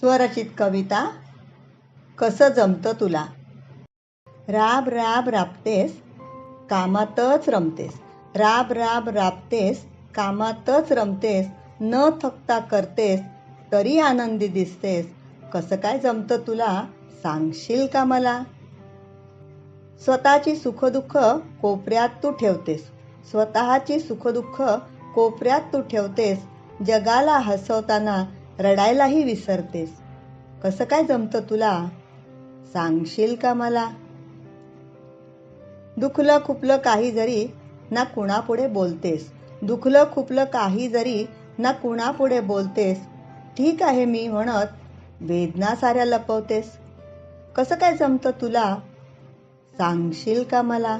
स्वरचित कविता कसं जमतं तुला. राब राब राबतेस कामातच रमतेस, राब राब राबतेस कामातच रमतेस, न थकता करतेस तरी आनंदी दिसतेस. कसं काय जमतं तुला सांगशील का मला. स्वतःची सुखदुःख कोपऱ्यात तू ठेवतेस, स्वतःची सुखदुःख कोपऱ्यात तू ठेवतेस, जगाला हसवताना रडायलाही विसरतेस. कसं काय जमतं तुला सांगशील का मला. दुखलं खुपलं काही जरी ना कुणापुढे बोलतेस, दुखलं खुपलं काही जरी ना कुणापुढे बोलतेस, ठीक आहे मी म्हणत वेदना साऱ्या लपवतेस. कसं काय जमतं तुला सांगशील का मला.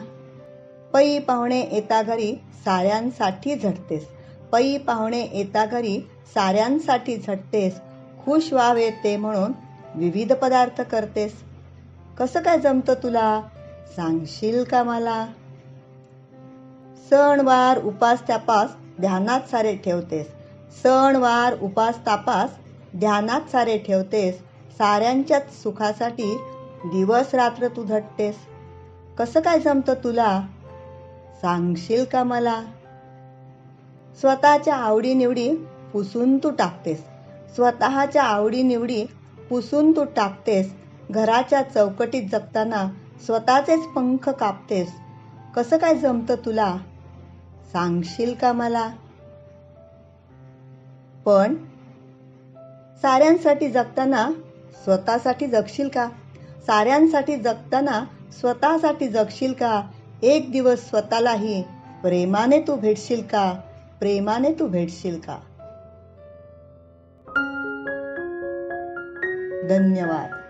पै पाहुणे येता घरी साऱ्यांसाठी झटतेस, पै पाहुणे येता घरी साऱ्यांसाठी झटतेस, खुश व्हावे ते म्हणून विविध पदार्थ करतेस. कसं काय जमतं तुला सांगशील का मला. सणवार उपास त्यापास ध्यानात सारे ठेवतेस, सणवार उपास तापास ध्यानात सारे ठेवतेस, साऱ्यांच्याच सुखासाठी दिवस रात्र तू झटतेस. कसं काय जमतं तुला सांगशील का मला. स्वतःच्या आवडीनिवडी पुसून तू टाकतेस, स्वतःच्या आवडीनिवडी पुसून तू टाकतेस, घराच्या चौकटीत जगताना स्वतःचेच पंख कापतेस. कसं काय जमतं तुला सांगशील का मला. पण साऱ्यांसाठी जगताना स्वतःसाठी जगशील का, साऱ्यांसाठी जगताना स्वतःसाठी जगशील का, एक दिवस स्वतःलाही प्रेमाने तू भेटशील का, प्रेमाने तू भेटशील का. धन्यवाद.